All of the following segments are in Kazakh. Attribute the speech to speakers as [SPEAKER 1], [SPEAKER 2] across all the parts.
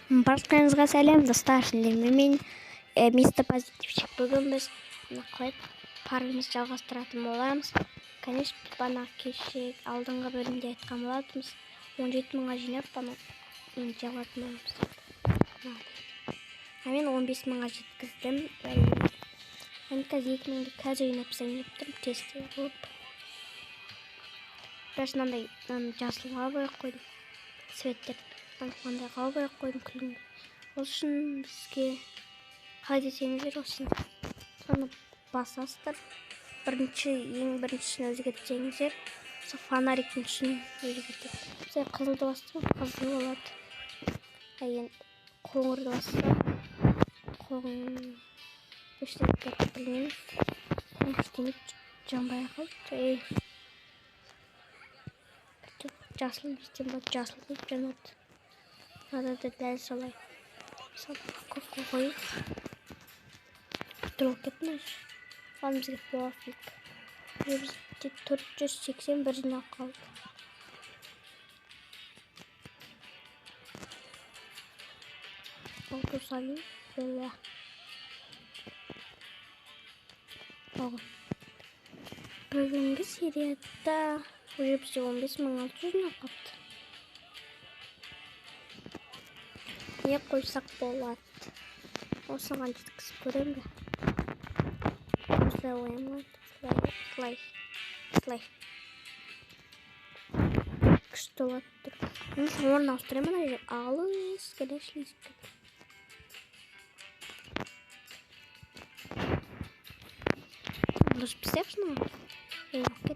[SPEAKER 1] Баршаңызға сәлем достар, мен мистер Позитивчик. Бүгін біз парымызды жалғастыратын боламыз. Конечно, бана кеше алдыңғы бөлімде айтқан болатынбыз. 17 мыңға жинап, бана жалғатын боламыз. Мен 15 мыңға жеткіздім. Мен қазір 2 мыңды қазір жинапсам еттім, тесте болып. Біршінандай жасылға бояқ қойдым. Светтер қандай қау бояқ қойдым күліңгі. Ол үшін бізге қалай десеңіздер осыны. Соны басасыздар. Ең біріншісін өзгертсеңіздер, сол фонариктің үшін өзгертеді. Мысалы қызылды бастым, қызыл болады. Қоңырды бастым, ештеңе білмеймін. Ештеңе жанбай қалды. Жасыл бістен болады, жасыл болып жанады. Надады дәл солай. Көкке қойып. Тұрып кетмеш. Оған бізге пофиг. Бізде 481 жинақ қалды. Ол салу. Бүгінгі серияда уже бізде 15.600 жинақ қалды. Не қойсақ болады? Осыған жеткізіп көрем бе? Осылай ойым. Слай. Күшті болады тұр. Орын ауыстырамын ана алыс келешілесіп. Дұрыс пісеп шыны? Кетті.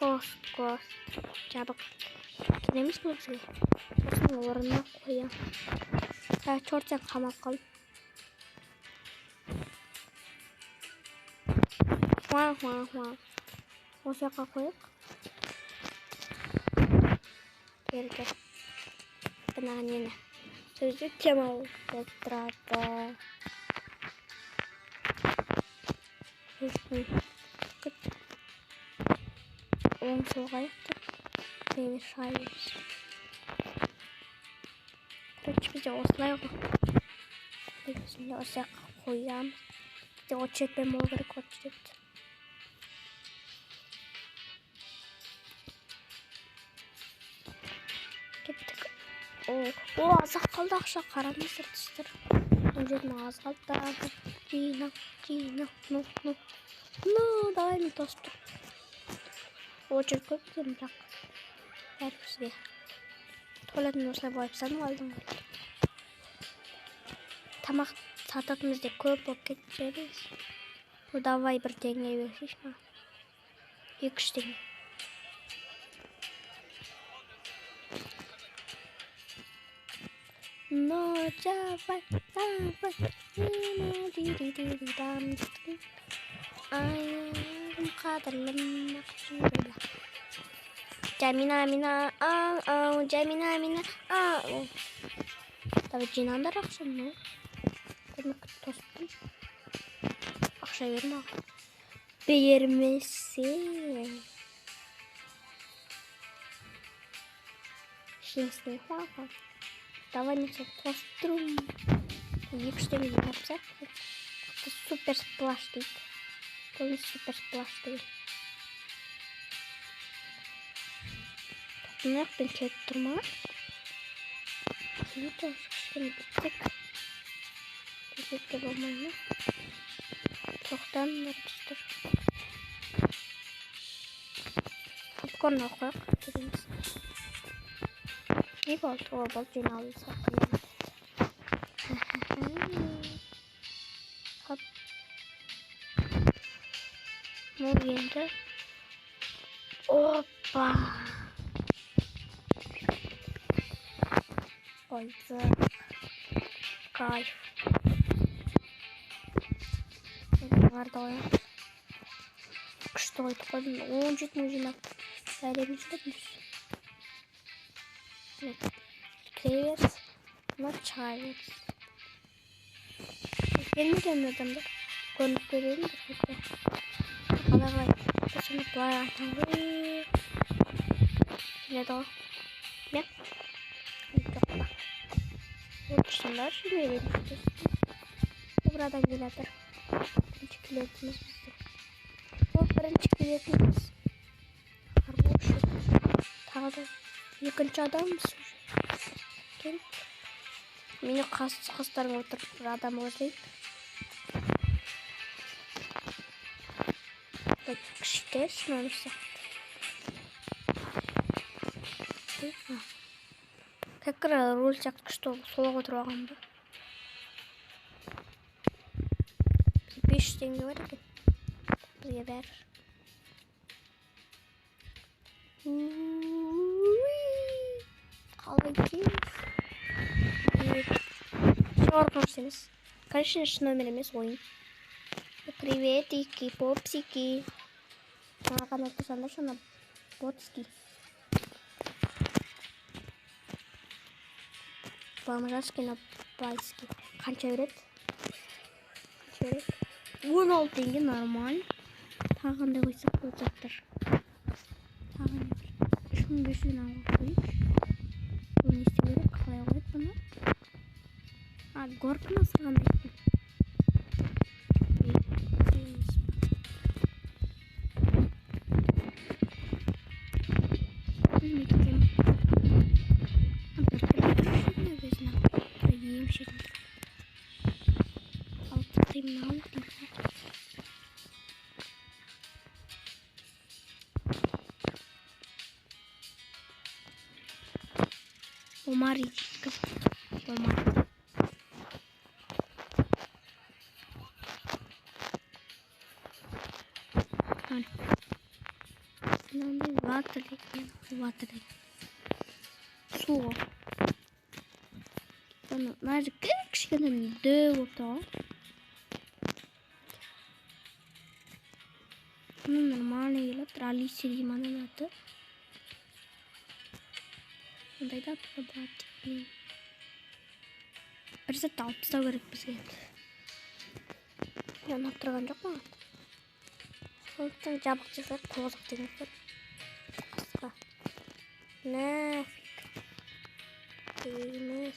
[SPEAKER 1] Қос. Жабық. Келеміз көзге. Осыны орынына қоям. Чортен қамап қалып. Осы жаққа қойып. Берді. Бұнаға нені? Сөзді кемал тұрады. Оң солға аяқты. Мені шайыз. Короче, бізде осылай ғой. Бізде осы жаққа қоямыз. Бізде отчетпен болу керек отчет. Кеттік. Азақ қалды ақша қарамыздар тұстыр. 17 мың аз қалды. Жинақ. Давай мен тосып тұр. Очер көп дем, бірақ бәрі бізге. Туалетін осылай бойып саным алдым. Тамақ сататымызде көп болып кетчеріз. Давай бір теңге берсейш ма? 2-3 теңге. Давай. Айым қадірлім ақшын. Жәмина, Жәмина. Давай жинаңдар ақшаны. Көмек тостым. Ақша берме. Бермесе. Шынысыны қуаға. Давай несі тостырым. 2-3 теңге жинапсақ. Супер сплаш дейді. Бұл супер сплаш дейді. Тоқтынақпен кет тұрма. Сөйті өшкішкен біттік. Көзетке болмайны. Тоқтан нұртыстыр. Попкорн қойық. Не болды? О, бұл жиналды сақын. Хоп. Бұл енді. Опа. Қойды. Кайф. Барды қоям. Күшті қойды қойдым. 17 мың жинап. Әлемін жүрдіңіз. Креверс. Чайверс. Gelmeden adamda konuk görelim de. Давай. Şimdi плаваем. Для того. Нет. Koşsunlar. Nereye düştü? Buradan geledir. Birinci kiletimiz bizde. Bu birinci kiletimiz. Harboş. Tağda екінші адам mısın? Gel. Meni қастарыңа отырып бір адам ойлайды. Кішкентай сынанып сияқты. Как раз руль сияқты күшті солға отырып алған ба? 500 теңге бар екен. Бізге бәрі. Қалай кез? Шорқырсыңыз. Конечно, номер емес ойын. Приветики, попсики. Маған айтсаңдар шана ботски. Бомжарский на байский. Қанша береді? 16 теңге нормаль. Тағында қойсақ болып жатыр. Тағында 3500 алып қойып. Бұл не істеу керек? Қалай қойып бұны? Горка насырғандай екен. Омар иттік. Омар. Ватер екен. Суға. Мына кішкене дөп отыр. Нормально еліп Алиса деймін аның аты. Ондайда болады. Бір сәт алып тастау керек бізге. Ұнап тұрған жоқ маған. Сондықтан жабық жасап тозық деген бар. Қысқа. Нафиг. Емес.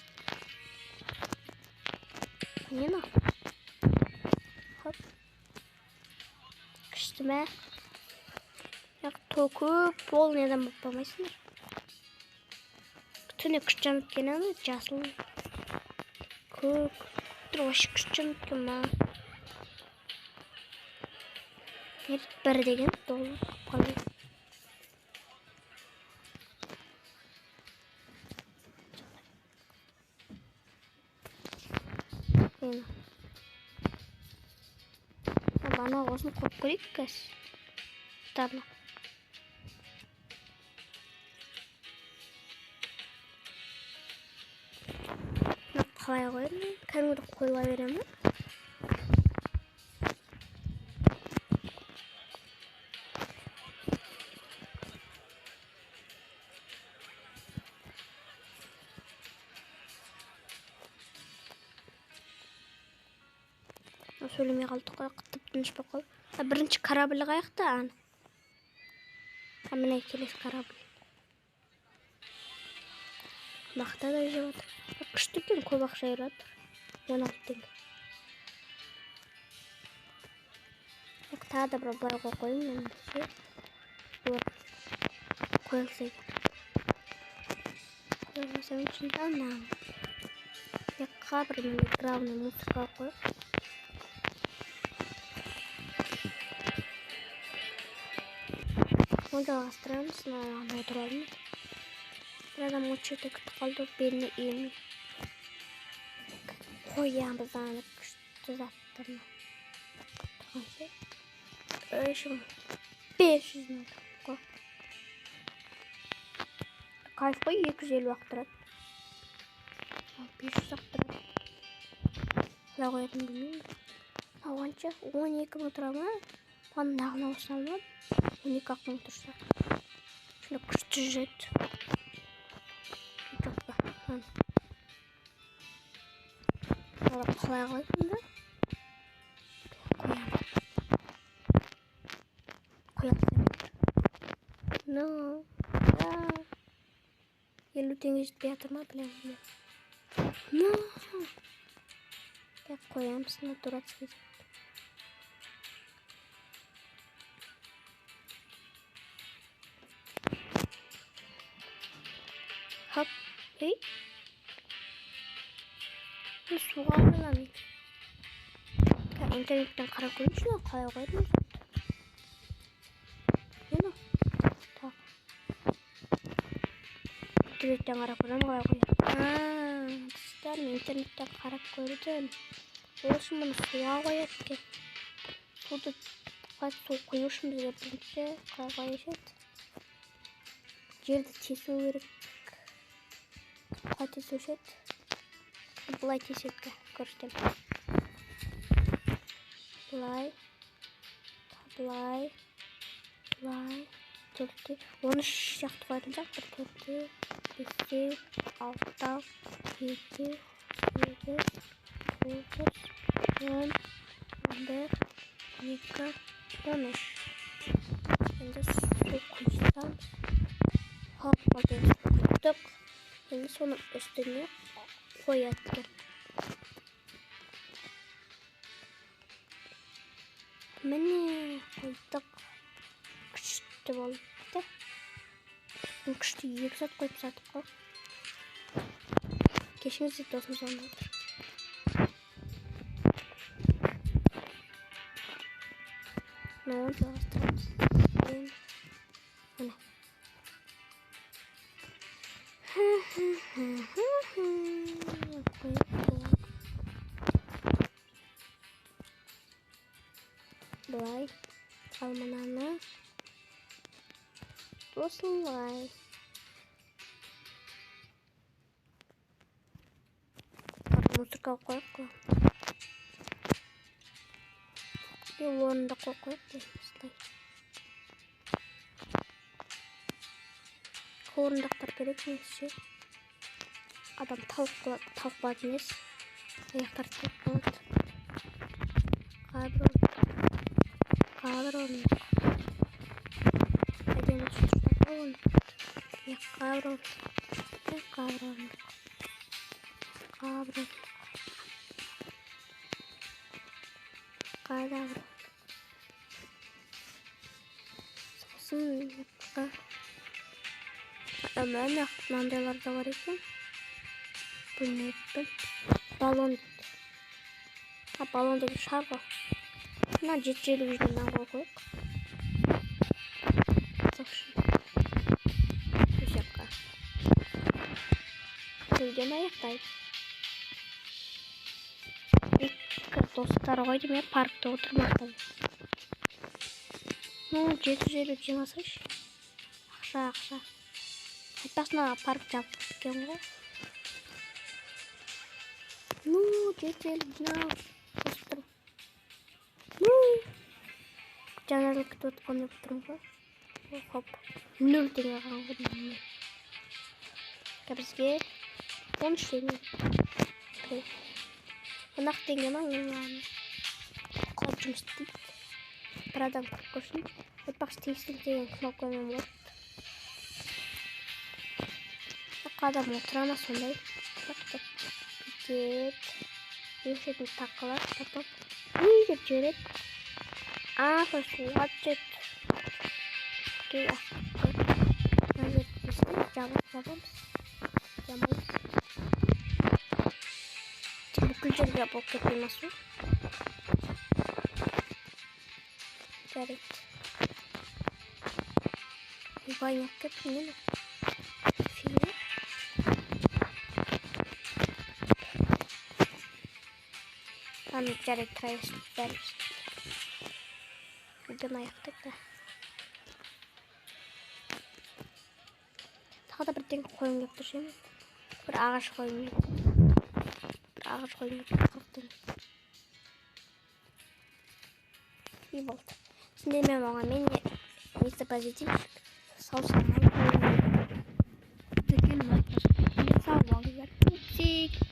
[SPEAKER 1] Не на? Хоп. Күшті ме? Көп полный адам болып болмайсыңдар. Түне күш жанып кені жасыл. Көк. Вообще күш жанып кен ма? Бір деген долы қалай. Бана осын қойып көрейік кәс. Тарна. Қалай қойын? Кәдімгі қойыла беремін. Сөйлемей қалдық қой, қыттып тыныш болып қой. Бірінші корабль қаяқта ан. Міне келесі корабль. Мақта да жеп отыр. Күшті екен, көп ақша айырады. 16 теңге. Тағы да бір былай қойын немесе. Қойылса екен. Қойылмаса үшін анам. Яққа бір главный музыка қойып. Оны жалғастырамыз, ана отырамыз. Бір адам өтшеті күтіп қалды, беліне емей. Қоямыз аны күшті заттырына. 500 қой. Кайф қой 250 ақтырады. 500 ақтырады. Құлай қоятын білмеймін. Ауанша 12 мың тұра ма? Бұған нағына осына алмады. 12 ақ мың тұрса. Шында күшті жүреді. Жоқ па. Құлай қоятын да. Қоямын. No. 50 теңге жетпей жатыр ма? Білемін. Ну, деп қоямыз, на дурацкий. Хоп, ей. Суға қойламын. Интернеттен қарап көрейінші, қалай қойдым. Ені? Так. Интернеттен қарап көрем, қалай қойдым. Достар, мен интернеттен қарап көрдім. Ол үшін мұны суға қояды екен. Суды су құю үшін бізге бірінші қалай қояшады. Жерді тесу керек. Қалай тесушеді. Бұлай тесуге көрсетем. Бұлай. Бұлай. Бұлай. Төртте. 13 сияқты қойдым жақ. 4-те, 5-те, 6-та, 7-те, 8-те, 9, 10, 11, 2, 13. Енді су құйсам. Хоп, қойдым. Құйдық. Енді соның үстіне қояды. Міне қойдық. Күшті болды. Күшті 2 сәт қойып сатып қой. Кешіңізде досым соны отыр. Мынауын жалғастырамыз. Міне. Бұлай. Ал мынаны осылай. Музыка қойып қойып. И орында қойып осылай. Орындақтар керек немесе адам талқылады емес. Аяқтар тек болады. Қабір орындық. Әдемі тұтыштап орындық. Қабір орындық. Қабір орындық. Қабір орындық. Қайда орындық. Сосын Міне мынандайлар да бар екен. Білмеппін. Баллон. Баллон деген шар ғой. Мына 750 жүзден қойып. Төсекқа. Видеоны аяқтайды. Екі достар ғой деме паркта отырмақтайды. 750 жинасайшы. Ақша. Айтпасына парк жабып кеткен ғой. 750 жинау. Достырым. Жаңалық күтіп отқан деп тұрмын ғой. Хоп. 0 теңге қалған ғой. Бізге 13 теңге. Қонақ теңге ма? Қалып жұмыс істейді. Бір адам көріп көрсін. Айтпақшы тесілі деген кнопкамен болады. Қадам отырама сондай. Бітет. Ешетін тақылар. Потом. Деп жүрет. Сол суға түсет. Кей астыққа. Назет бізді. Жабамыз. Бүкіл жерге болып кетпей су. Жарайды. Байнақ кетті мені. Жарайды, тұрайыз. Видеоны аяқтық та. Тағы да бірден қойым деп тұршайым. Бір ағаш қойым деп. И болды. Сендермен оған мен Мистер Позитив салсам